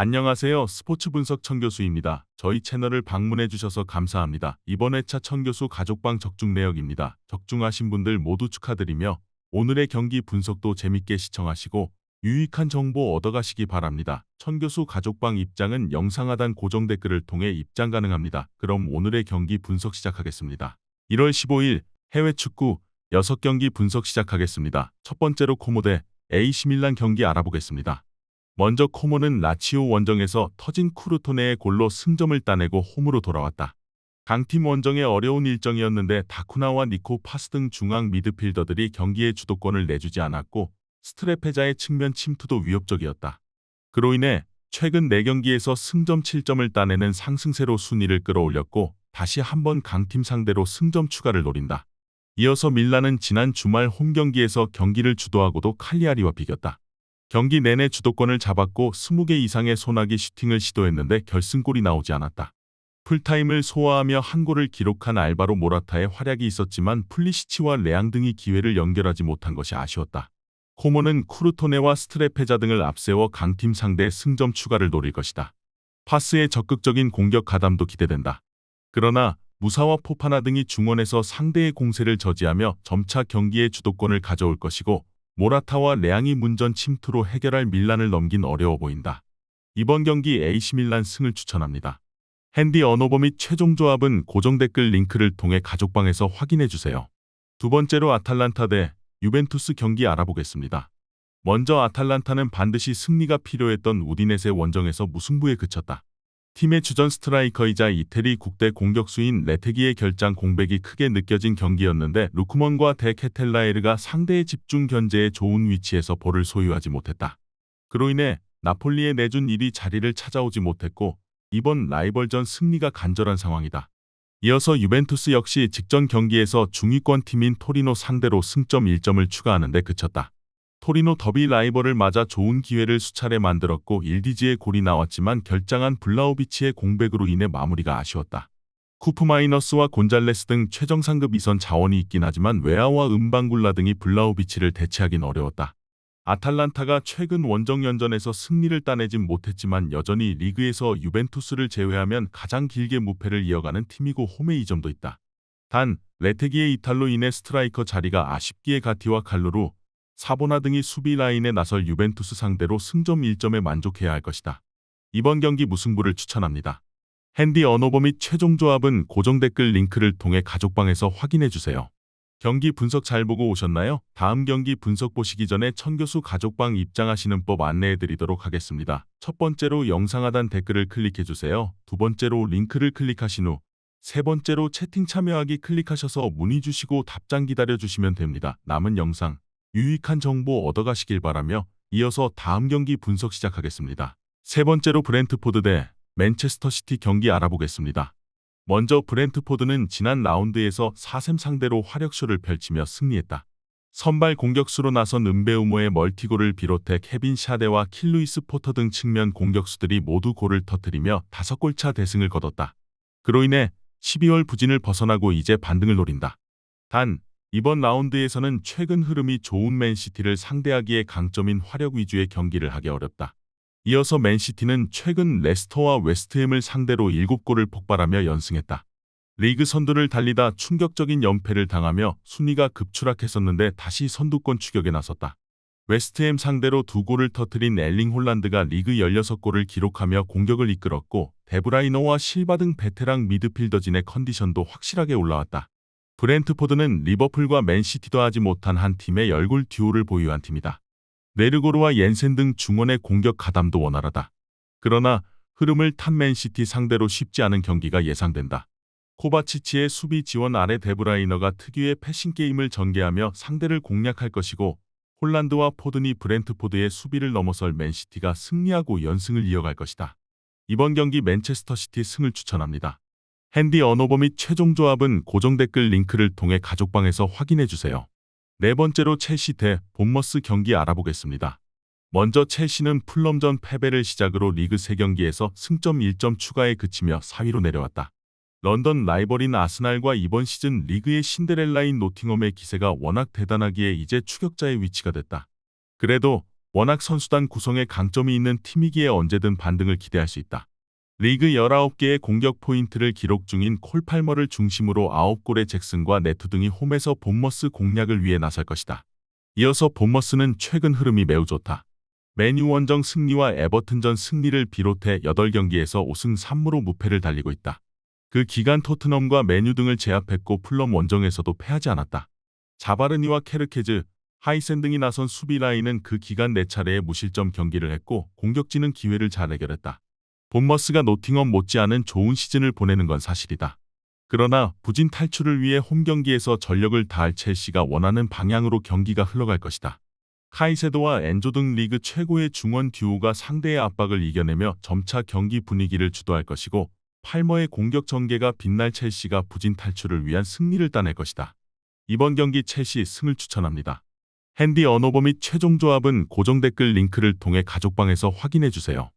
안녕하세요. 스포츠 분석 천교수입니다. 저희 채널을 방문해 주셔서 감사합니다. 이번 회차 천교수 가족방 적중 내역입니다. 적중하신 분들 모두 축하드리며 오늘의 경기 분석도 재밌게 시청하시고 유익한 정보 얻어가시기 바랍니다. 천교수 가족방 입장은 영상 하단 고정 댓글을 통해 입장 가능합니다. 그럼 오늘의 경기 분석 시작하겠습니다. 1월 15일 해외 축구 6경기 분석 시작하겠습니다. 첫 번째로 코모 대 AC 밀란 경기 알아보겠습니다. 먼저 코모는 라치오 원정에서 터진 쿠르토네의 골로 승점을 따내고 홈으로 돌아왔다. 강팀 원정의 어려운 일정이었는데 다쿠나와 니코 파스 등 중앙 미드필더들이 경기의 주도권을 내주지 않았고 스트레페자의 측면 침투도 위협적이었다. 그로 인해 최근 4경기에서 승점 7점을 따내는 상승세로 순위를 끌어올렸고 다시 한번 강팀 상대로 승점 추가를 노린다. 이어서 밀란은 지난 주말 홈경기에서 경기를 주도하고도 칼리아리와 비겼다. 경기 내내 주도권을 잡았고 20개 이상의 소나기 슈팅을 시도했는데 결승골이 나오지 않았다. 풀타임을 소화하며 한 골을 기록한 알바로 모라타의 활약이 있었지만 플리시치와 레앙 등이 기회를 연결하지 못한 것이 아쉬웠다. 코모는 쿠르토네와 스트레페자 등을 앞세워 강팀 상대 승점 추가를 노릴 것이다. 파스의 적극적인 공격 가담도 기대된다. 그러나 무사와 포파나 등이 중원에서 상대의 공세를 저지하며 점차 경기의 주도권을 가져올 것이고 모라타와 레앙이 문전 침투로 해결할 밀란을 넘긴 어려워 보인다. 이번 경기 AC 밀란 승을 추천합니다. 핸디 언어버 및 최종 조합은 고정 댓글 링크를 통해 가족방에서 확인해주세요. 두 번째로 아탈란타 대 유벤투스 경기 알아보겠습니다. 먼저 아탈란타는 반드시 승리가 필요했던 우디네세 원정에서 무승부에 그쳤다. 팀의 주전 스트라이커이자 이태리 국대 공격수인 레테기의 결장 공백이 크게 느껴진 경기였는데 루크먼과 데 케텔라에르가 상대의 집중 견제에 좋은 위치에서 볼을 소유하지 못했다. 그로 인해 나폴리에 내준 일이 자리를 찾아오지 못했고 이번 라이벌전 승리가 간절한 상황이다. 이어서 유벤투스 역시 직전 경기에서 중위권 팀인 토리노 상대로 승점 1점을 추가하는 데 그쳤다. 토리노 더비 라이벌을 맞아 좋은 기회를 수차례 만들었고 일디지의 골이 나왔지만 결장한 블라우비치의 공백으로 인해 마무리가 아쉬웠다. 쿠프마이너스와 곤잘레스 등 최정상급 이선 자원이 있긴 하지만 웨아와 은방굴라 등이 블라우비치를 대체하긴 어려웠다. 아탈란타가 최근 원정연전에서 승리를 따내진 못했지만 여전히 리그에서 유벤투스를 제외하면 가장 길게 무패를 이어가는 팀이고 홈에 2점도 있다. 단 레테기의 이탈로 인해 스트라이커 자리가 아쉽기에 가티와 칼루루, 사보나 등이 수비 라인에 나설 유벤투스 상대로 승점 1점에 만족해야 할 것이다. 이번 경기 무승부를 추천합니다. 핸디 언어버 및 최종 조합은 고정 댓글 링크를 통해 가족방에서 확인해주세요. 경기 분석 잘 보고 오셨나요? 다음 경기 분석 보시기 전에 천교수 가족방 입장하시는 법 안내해드리도록 하겠습니다. 첫 번째로 영상 하단 댓글을 클릭해주세요. 두 번째로 링크를 클릭하신 후 세 번째로 채팅 참여하기 클릭하셔서 문의 주시고 답장 기다려주시면 됩니다. 남은 영상 유익한 정보 얻어가시길 바라며 이어서 다음 경기 분석 시작하겠습니다. 세 번째로 브렌트포드 대 맨체스터 시티 경기 알아보겠습니다. 먼저 브렌트포드는 지난 라운드에서 4셈 상대로 화력쇼를 펼치며 승리했다. 선발 공격수로 나선 은베우모의 멀티골을 비롯해 케빈 샤데와 킬루이스 포터 등 측면 공격수들이 모두 골을 터뜨리며 5골차 대승을 거뒀다. 그로 인해 12월 부진을 벗어나고 이제 반등을 노린다. 단 이번 라운드에서는 최근 흐름이 좋은 맨시티를 상대하기에 강점인 화력 위주의 경기를 하기 어렵다. 이어서 맨시티는 최근 레스터와 웨스트햄을 상대로 7골을 폭발하며 연승했다. 리그 선두를 달리다 충격적인 연패를 당하며 순위가 급추락했었는데 다시 선두권 추격에 나섰다. 웨스트햄 상대로 2골을 터뜨린 엘링 홀란드가 리그 16골을 기록하며 공격을 이끌었고 데브라이너와 실바 등 베테랑 미드필더진의 컨디션도 확실하게 올라왔다. 브렌트포드는 리버풀과 맨시티도 하지 못한 한 팀의 열골 듀오를 보유한 팀이다. 네르고르와 옌센 등 중원의 공격 가담도 원활하다. 그러나 흐름을 탄 맨시티 상대로 쉽지 않은 경기가 예상된다. 코바치치의 수비 지원 아래 데브라이너가 특유의 패싱 게임을 전개하며 상대를 공략할 것이고 홀란드와 포든이 브렌트포드의 수비를 넘어설 맨시티가 승리하고 연승을 이어갈 것이다. 이번 경기 맨체스터 시티 승을 추천합니다. 핸디 언어버 및 최종 조합은 고정 댓글 링크를 통해 가족방에서 확인해주세요. 네 번째로 첼시 대 본머스 경기 알아보겠습니다. 먼저 첼시는 풀럼전 패배를 시작으로 리그 3경기에서 승점 1점 추가에 그치며 4위로 내려왔다. 런던 라이벌인 아스날과 이번 시즌 리그의 신데렐라인 노팅엄의 기세가 워낙 대단하기에 이제 추격자의 위치가 됐다. 그래도 워낙 선수단 구성에 강점이 있는 팀이기에 언제든 반등을 기대할 수 있다. 리그 19개의 공격 포인트를 기록 중인 콜 팔머를 중심으로 9골의 잭슨과 네투 등이 홈에서 본머스 공략을 위해 나설 것이다. 이어서 본머스는 최근 흐름이 매우 좋다. 맨유 원정 승리와 에버튼전 승리를 비롯해 8경기에서 5승 3무로 무패를 달리고 있다. 그 기간 토트넘과 맨유 등을 제압했고 풀럼 원정에서도 패하지 않았다. 자바르니와 케르케즈, 하이센 등이 나선 수비 라인은 그 기간 4차례의 무실점 경기를 했고 공격진은 기회를 잘 해결했다. 본머스가 노팅엄 못지않은 좋은 시즌을 보내는 건 사실이다. 그러나 부진 탈출을 위해 홈경기에서 전력을 다할 첼시가 원하는 방향으로 경기가 흘러갈 것이다. 카이세도와 엔조 등 리그 최고의 중원 듀오가 상대의 압박을 이겨내며 점차 경기 분위기를 주도할 것이고 팔머의 공격 전개가 빛날 첼시가 부진 탈출을 위한 승리를 따낼 것이다. 이번 경기 첼시 승을 추천합니다. 핸디 언어버 및 최종 조합은 고정 댓글 링크를 통해 가족방에서 확인해주세요.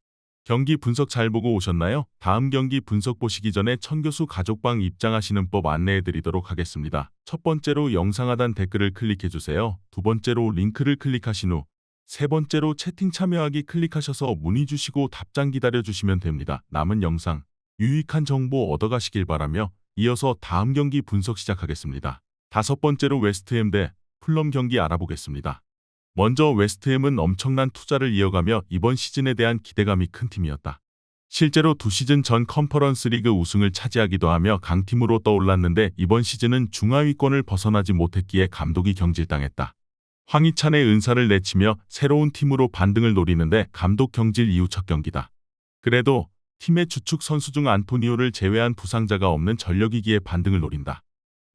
경기 분석 잘 보고 오셨나요? 다음 경기 분석 보시기 전에 천교수 가족방 입장하시는 법 안내해드리도록 하겠습니다. 첫 번째로 영상 하단 댓글을 클릭해주세요. 두 번째로 링크를 클릭하신 후 세 번째로 채팅 참여하기 클릭하셔서 문의 주시고 답장 기다려주시면 됩니다. 남은 영상 유익한 정보 얻어가시길 바라며 이어서 다음 경기 분석 시작하겠습니다. 다섯 번째로 웨스트햄 대 풀럼 경기 알아보겠습니다. 먼저 웨스트햄은 엄청난 투자를 이어가며 이번 시즌에 대한 기대감이 큰 팀이었다. 실제로 2시즌 전 컨퍼런스 리그 우승을 차지하기도 하며 강팀으로 떠올랐는데 이번 시즌은 중하위권을 벗어나지 못했기에 감독이 경질당했다. 황희찬의 은사를 내치며 새로운 팀으로 반등을 노리는데 감독 경질 이후 첫 경기다. 그래도 팀의 주축 선수 중 안토니오를 제외한 부상자가 없는 전력위기에 반등을 노린다.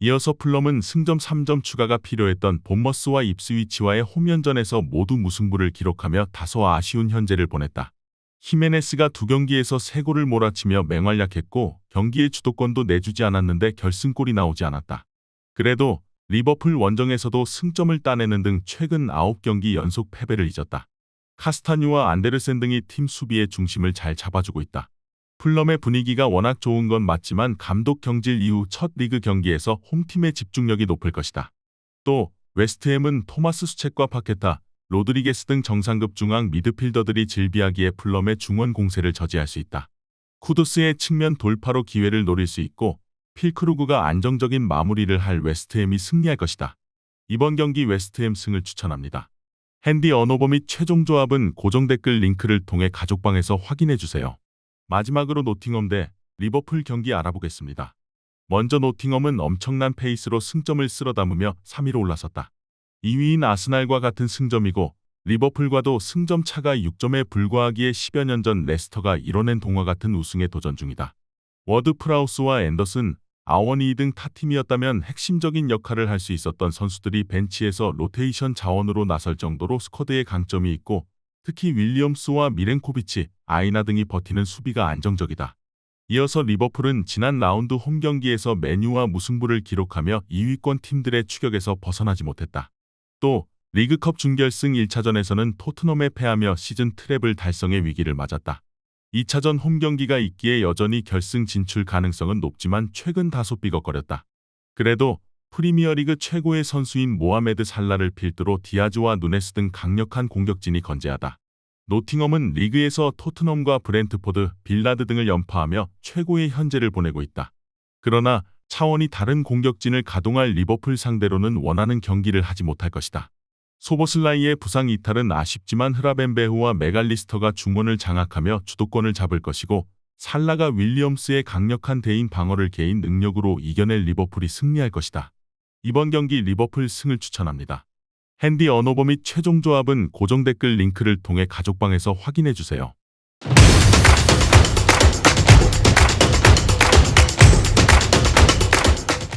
이어서 풀럼은 승점 3점 추가가 필요했던 본머스와 입스위치와의 홈연전에서 모두 무승부를 기록하며 다소 아쉬운 현재를 보냈다. 히메네스가 2경기에서 3골을 몰아치며 맹활약했고 경기의 주도권도 내주지 않았는데 결승골이 나오지 않았다. 그래도 리버풀 원정에서도 승점을 따내는 등 최근 9경기 연속 패배를 잊었다. 카스타뉴와 안데르센 등이 팀 수비의 중심을 잘 잡아주고 있다. 풀럼의 분위기가 워낙 좋은 건 맞지만 감독 경질 이후 첫 리그 경기에서 홈팀의 집중력이 높을 것이다. 또 웨스트햄은 토마스 수첵과 파케타, 로드리게스 등 정상급 중앙 미드필더들이 질비하기에 풀럼의 중원 공세를 저지할 수 있다. 쿠두스의 측면 돌파로 기회를 노릴 수 있고 필크루그가 안정적인 마무리를 할 웨스트햄이 승리할 것이다. 이번 경기 웨스트햄 승을 추천합니다. 핸디 언어버 및 최종 조합은 고정 댓글 링크를 통해 가족방에서 확인해주세요. 마지막으로 노팅엄 대 리버풀 경기 알아보겠습니다. 먼저 노팅엄은 엄청난 페이스로 승점을 쓸어 담으며 3위로 올라섰다. 2위인 아스날과 같은 승점이고 리버풀과도 승점 차가 6점에 불과하기에 10여 년 전 레스터가 이뤄낸 동화 같은 우승에 도전 중이다. 워드 프라우스와 앤더슨, 아워니 등 타팀이었다면 핵심적인 역할을 할 수 있었던 선수들이 벤치에서 로테이션 자원으로 나설 정도로 스쿼드에 강점이 있고 특히 윌리엄스와 미렌코비치, 아이나 등이 버티는 수비가 안정적이다. 이어서 리버풀은 지난 라운드 홈경기에서 맨유와 무승부를 기록하며 2위권 팀들의 추격에서 벗어나지 못했다. 또 리그컵 준결승 1차전에서는 토트넘에 패하며 시즌 트랩을 달성의 위기를 맞았다. 2차전 홈경기가 있기에 여전히 결승 진출 가능성은 높지만 최근 다소 삐걱거렸다. 그래도 프리미어리그 최고의 선수인 모하메드 살라를 필두로 디아즈와 누네스 등 강력한 공격진이 건재하다. 노팅엄은 리그에서 토트넘과 브렌트포드, 빌라드 등을 연파하며 최고의 현재를 보내고 있다. 그러나 차원이 다른 공격진을 가동할 리버풀 상대로는 원하는 경기를 하지 못할 것이다. 소보슬라이의 부상 이탈은 아쉽지만 흐라벤베흐와 메갈리스터가 중원을 장악하며 주도권을 잡을 것이고 살라가 윌리엄스의 강력한 대인 방어를 개인 능력으로 이겨낼 리버풀이 승리할 것이다. 이번 경기 리버풀 승을 추천합니다. 핸디 언어버 및 최종 조합은 고정 댓글 링크를 통해 가족방에서 확인해주세요.